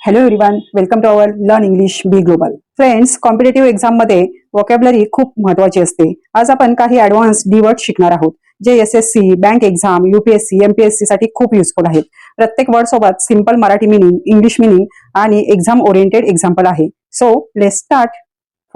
Hello everyone, welcome to our learn English be global. Friends, competitive exam मध्ये vocabulary खूप महत्वाची असते. आज आपण काही ऍडव्हान्स डी वर्ड शिकणार आहोत, जे SSC, bank exam, UPSC, MPSC साठी खूप युजफुल आहेत. प्रत्येक वर्ड सोबत simple Marathi meaning, English meaning आणि एक्झाम ओरिएंटेड एक्झाम्पल आहे. So let's start.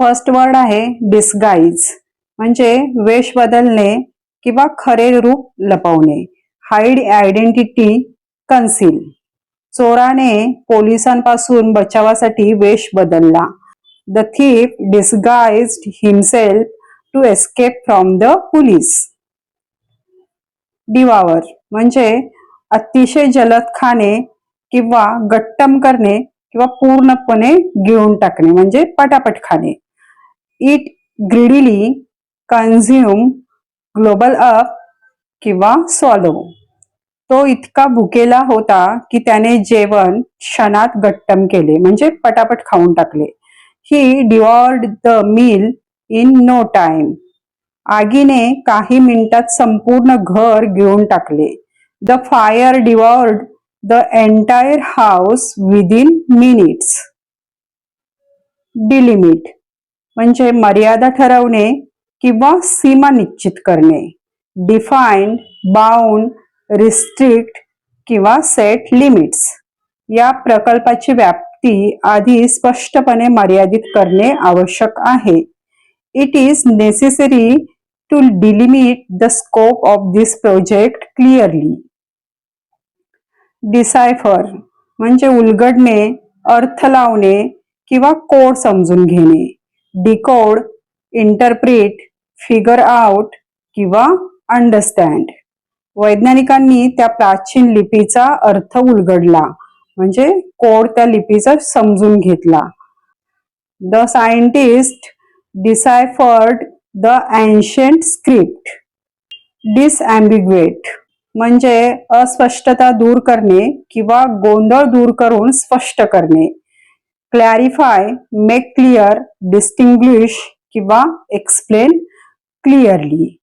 First word आहे डिस्गाइज, म्हणजे वेश बदलणे किंवा खरे रूप लपवणे. Hide identity, conceal. चोराने पोलिसांपासून बचावासाठी वेश बदलला. The thief disguised himself to escape from the police. Devour, म्हणजे अतिशय जलद खाणे किंवा गट्टम करणे किंवा पूर्णपणे गिळून टाकणे, म्हणजे पटापट खाणे. It greedily, consume, global up किंवा स्वॉलो. तो इतका भुकेला होता की त्याने जेवण क्षणात गट्टम केले, म्हणजे पटापट खाऊन टाकले. He devoured the meal in no time. आगीने काही मिनिटात संपूर्ण घर गिळून टाकले. The fire devoured the entire house within minutes. Delimit, म्हणजे मर्यादा ठरवणे किंवा सीमा निश्चित करणे. डिफाईन, बाउंड, रिस्ट्रिक्ट किंवा सेट लिमिट्स. या प्रकल्पाची व्याप्ती आधी स्पष्टपणे मर्यादित करणे आवश्यक आहे. It is necessary to delimit the scope of this project clearly. Decipher, म्हणजे उलगडणे, अर्थ लावणे किंवा कोड समजून घेणे. डिकोड, इंटरप्रिट, फिगर आउट किंवा अंडरस्टँड. वैज्ञानिकांनी त्या प्राचीन लिपीचा अर्थ उलगडला, म्हणजे कोड त्या लिपीचा समजून घेतला. The scientist deciphered the ancient script. Disambiguate, म्हणजे अस्पष्टता दूर करणे किंवा गोंधळ दूर करून स्पष्ट करणे. क्लॅरिफाय, मेक क्लिअर, डिस्टिंग्विश किंवा एक्सप्लेन क्लिअरली.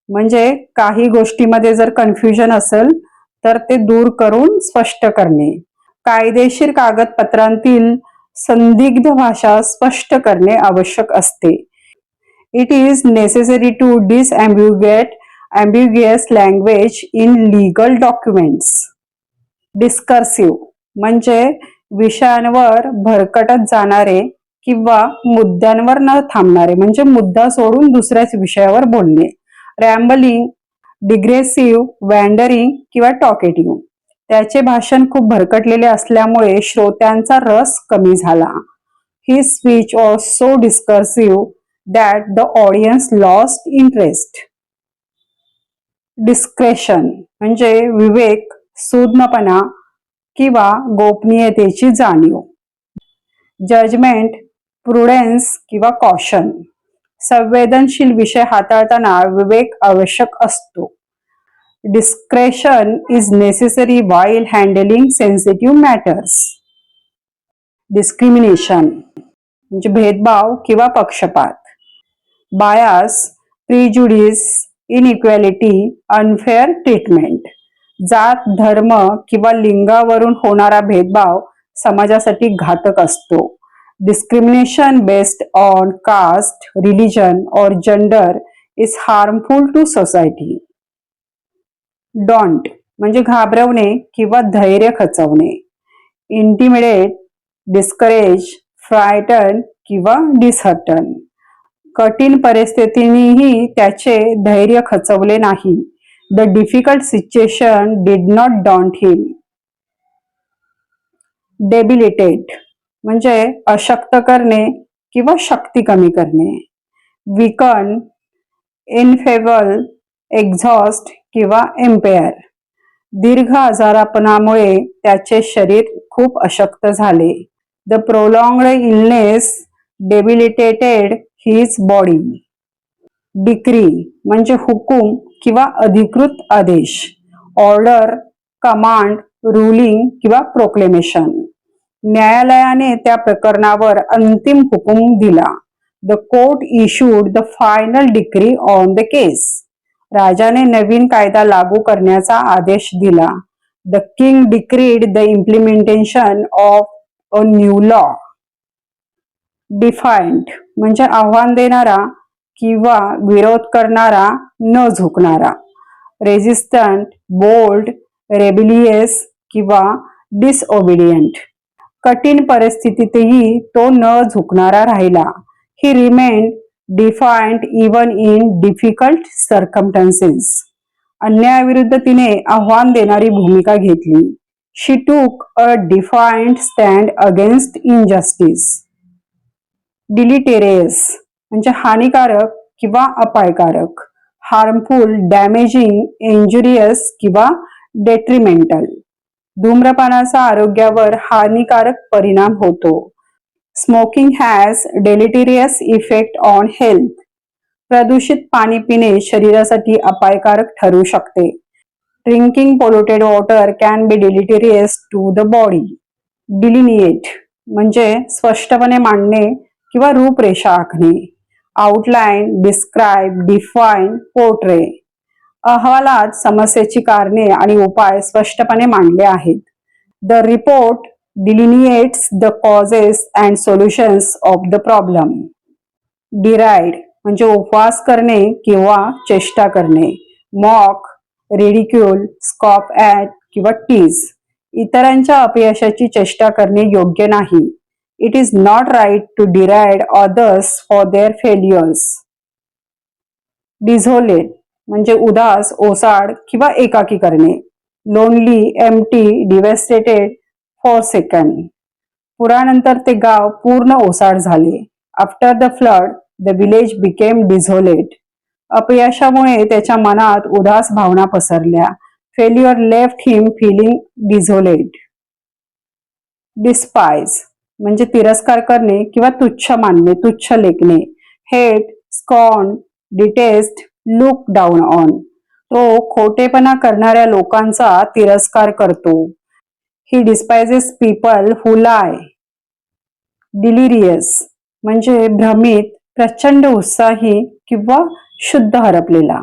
म्हणजे काही गोष्टीमध्ये जर कन्फ्युजन असेल तर ते दूर करून स्पष्ट करणे. कायदेशीर कागदपत्रांतील संदिग्ध भाषा स्पष्ट करणे आवश्यक असते. It is necessary to disambiguate ambiguous language in legal documents. Discursive, म्हणजे विषयांवर भरकटत जाणारे किंवा मुद्द्यांवर न थांबणारे, म्हणजे मुद्दा सोडून दुसऱ्याच विषयावर बोलणे. रॅम्बलिंग, डिग्रेसिव्ह, वँडरिंग किंवा टॉकेटिव्ह. त्याचे भाषण खूप भरकटलेले असल्यामुळे श्रोत्यांचा रस कमी झाला. His speech was so discursive that the audience lost interest. Discretion, म्हणजे विवेक, सूज्ञपणा किंवा गोपनीयतेची जाणीव. जजमेंट, प्रुडेन्स किंवा कॉशन. संवेदनशील विषय हाताळताना विवेक आवश्यक असतो. Discretion is necessary while handling sensitive matters. Discrimination, म्हणजे भेदभाव किंवा पक्षपात. Bias, prejudice, inequality, unfair treatment. जात, धर्म किंवा लिंगावरून होणारा भेदभाव समाजासाठी घातक असतो. Discrimination based on caste, religion और gender is harmful to society. Daunt, म्हणजे घाबरवणे किंवा धैर्य खचवणे. इंटिमिडेट, डिस्करेज, फ्रायटन किंवा डिसहर्टन. कठीण परिस्थितीनेही त्याचे धैर्य खचवले नाही. The difficult situation did not don't him. Debilitate, म्हणजे अशक्त करणे किंवा शक्ती कमी करणे. वीकन, इनफेबल, एक्झॉस्ट किंवा एम्पेअर. दीर्घ आजारपणामुळे त्याचे शरीर खूप अशक्त झाले. The prolonged illness debilitated his body. Decree, म्हणजे हुकूम किंवा अधिकृत आदेश. ऑर्डर, कमांड, रुलिंग किंवा प्रोक्लेमेशन. न्यायालयाने त्या प्रकरणावर अंतिम हुकूम दिला. The court issued the final decree on the case. राजाने नवीन कायदा लागू करण्याचा आदेश दिला. The king decreed the implementation of a new law. Defiant म्हणजे आव्हान देणारा किंवा विरोध करणारा, न झुकणारा. रेजिस्टंट, बोल्ड, रेबिलियस किंवा डिसओबिडियंट. कठीण परिस्थितीतही तो न झुकणारा राहिला. He remained defiant even in difficult circumstances. अन्यायाविरुद्ध तिने आव्हान देणारी भूमिका घेतली. She took a defiant stand against injustice. Deleterious म्हणजे हानिकारक किंवा अपायकारक. हार्मफुल, डॅमेजिंग, इंजुरियस किंवा डेट्रिमेंटल. धूम्रपानाचा आरोग्यावर हानिकारक परिणाम होतो. Smoking has deleterious effect on health. प्रदूषित पाणी पिणे शरीरासाठी अपायकारक ठरू शकते. Drinking polluted water can be deleterious to the body. Delineate म्हणजे स्पष्टपणे मांडणे किंवा रूपरेषा आखणे. Outline, describe, define, portray. अहवालात समस्येची कारणे आणि उपाय स्पष्टपणे मांडले आहेत. The report delineates the causes and solutions of the problem. Deride म्हणजे उपवास करणे किंवा चेष्टा करणे. मॉक, रिडिक्यूल, स्कॉफ ॲट किंवा टीज. इतरांच्या अपयशाची चेष्टा करणे योग्य नाही. It is not right to deride others for their failures. Desolate म्हणजे उदास, ओसाड किंवा एकाकी करणे. Lonely, empty, devastated, forsaken. पुरानंतर ते गाव पूर्ण ओसाड झाले. After the flood the village became desolate. अपयशामुळे त्याच्या मनात उदास भावना पसरल्या. Failure left him feeling desolate. Despise म्हणजे तिरस्कार करणे किंवा तुच्छ मानणे, तुच्छ लेखणे. Hate, scorn, detest, look down on. तो खोटेपणा करणाऱ्या लोकांचा तिरस्कार करतो. ही डिस्पाइजेस पीपल हु लाय. डिलिरियस म्हणजे भ्रमित, प्रचंड उत्साही किंवा शुद्ध हरपलेला,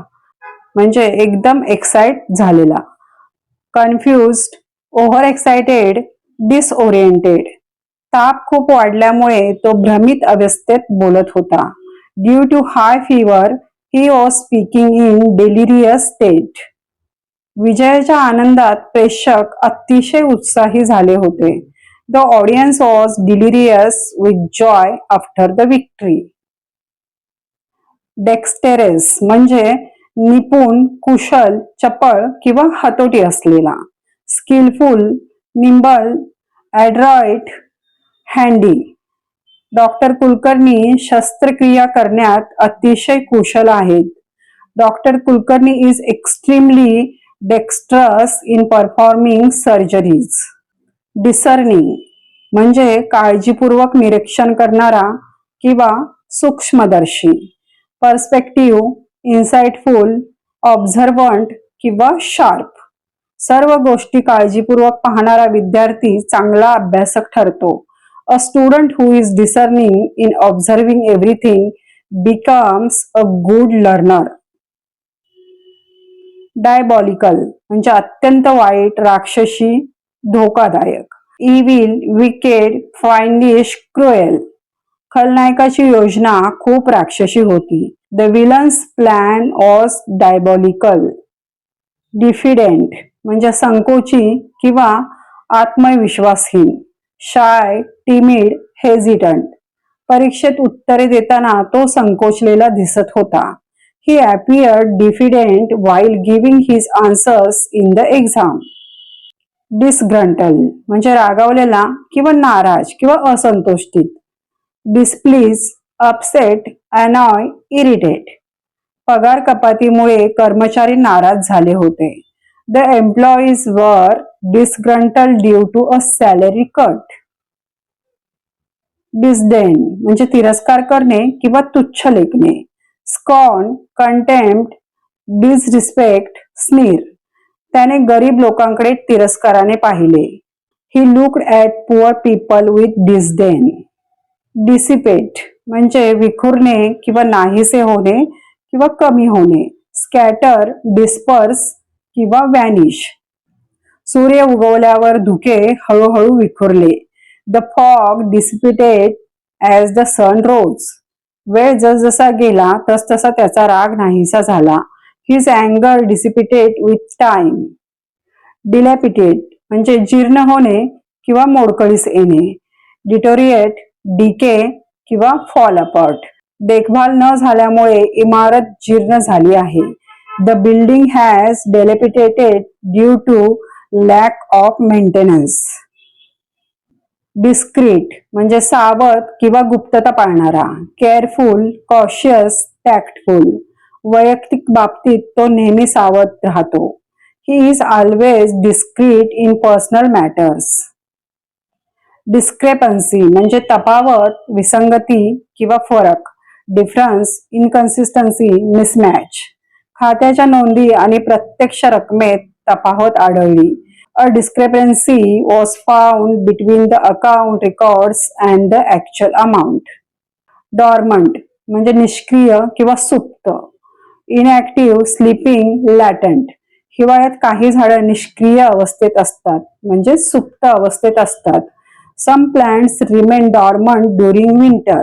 म्हणजे एकदम एक्साइट झालेला. Confused, over excited, disoriented. ताप खूप वाढल्यामुळे तो भ्रमित अवस्थेत बोलत होता. Due to high fever he was speaking in delirious state. विजयाच्या आनंदात प्रेक्षक अतिशय उत्साही झाले होते. The audience was delirious with joy after the victory. Dexterous म्हणजे निपुण, कुशल, चपळ किंवा हतोटी असलेला. Skilful, nimble, adroit, handy. Doctor Kulkarni शस्त्रक्रिया करण्यात अतिशय कुशल आहेत. Doctor Kulkarni is extremely dexterous in performing surgeries. Discerning म्हणजे काळजीपूर्वक निरीक्षण करणारा किंवा सूक्ष्मदर्शी. पर्स्पेक्टिव्ह, इन्साइटफुल, ऑब्झर्वंट किंवा शार्प. सर्व गोष्टी काळजीपूर्वक पाहणारा विद्यार्थी चांगला अभ्यासक ठरतो. A student who is discerning in observing everything becomes a good learner. Diabolical म्हणजे अत्यंत वाईट, राक्षसी, धोकादायक. Evil, wicked, fiendish, cruel. खलनायकाची योजना खूप राक्षसी होती. The villain's plan was diabolical. Diffident म्हणजे संकोची किंवा आत्मविश्वासहीन. Shy, timid, hesitant. परीक्षेत उत्तरे देताना तो संकोचलेला दिसत होता. ही appeared diffident while giving his answers in the exam. Disgruntled म्हणजे रागावलेला किंवा नाराज किंवा असंतोषित. Displeased, upset, annoy, irritate. पगार कपातीमुळे कर्मचारी नाराज झाले होते. The employees were disgruntled due to a salary cut. Disdain म्हणजे तिरस्कार करणे किंवा तुच्छ लेखणे. Scorn, contempt, disrespect, sneer. त्याने गरीब लोकांकडे तिरस्काराने पाहिले. He looked at poor people with disdain. Dissipate म्हणजे विखुरणे किंवा नाहीसे होणे किंवा कमी होणे. Scatter, disperse किंवा वॅनिश. सूर्य उगवल्यावर धुके हळूहळू विखुरले. The fog dissipated as the sun rose. वेळ जसजसा गेला तसतसा त्याचा राग नाहीसा झाला. हिज अँगर डिसिपेटेड विथ टाइम. डिलॅपिटेट म्हणजे जीर्ण होणे किंवा मोडकळीस येणे. डिटोरिएट, डिके किंवा फॉल अपार्ट. देखभाल न झाल्यामुळे इमारत जीर्ण झाली आहे. The building has dilapidated due to lack of maintenance. Discreet म्हणजे सावध किंवा गुप्तता पाळणारा. Careful, cautious, tactful. वैयक्तिक बाबतीत तो नेहमी सावध राहतो. He is always discrete in personal matters. Discrepancy म्हणजे तफावत, विसंगती किंवा फरक. Difference, inconsistency, mismatch. खात्याच्या नोंदी आणि प्रत्यक्ष रकमेत तफावत आढळली. A discrepancy was found between the account records and the actual amount. Dormant म्हणजे निष्क्रिय किंवा सुप्त. Inactive, sleeping, latent. हिवाळ्यात काही झाडं निष्क्रिय अवस्थेत असतात म्हणजे सुप्त अवस्थेत असतात. Some plants remain dormant during winter.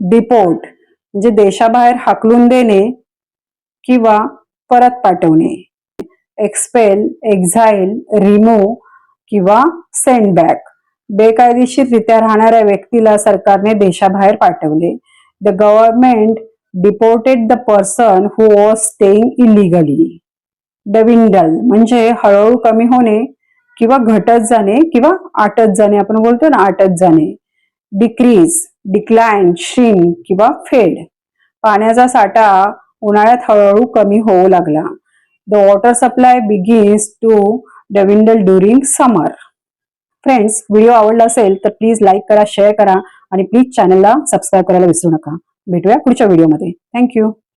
Deport म्हणजे देशाबाहेर हाकलून देणे किंवा परत पाठवणे. एक्सपेल, एक्झाईल, रिमूव्ह किंवा सेंड बॅक. बेकायदेशीररित्या राहणाऱ्या व्यक्तीला सरकारने देशाबाहेर पाठवले. The government deported the person who was staying illegally. Dwindle म्हणजे हळूहळू कमी होणे किंवा घटत जाणे किंवा आटत जाणे. आपण बोलतो ना आटत जाणे. डिक्रीज, डिक्लाइन, श्रिंक किंवा फेड. पाण्याचा साठा उन्हाळ्यात हळूहळू कमी होऊ लागला. The water supply begins to dwindle during summer. Friends, video आवडला असेल तर प्लीज लाईक करा, शेअर करा आणि प्लीज चॅनलला सबस्क्राईब करायला विसरू नका. भेटूया पुढच्या व्हिडिओमध्ये. थँक्यू.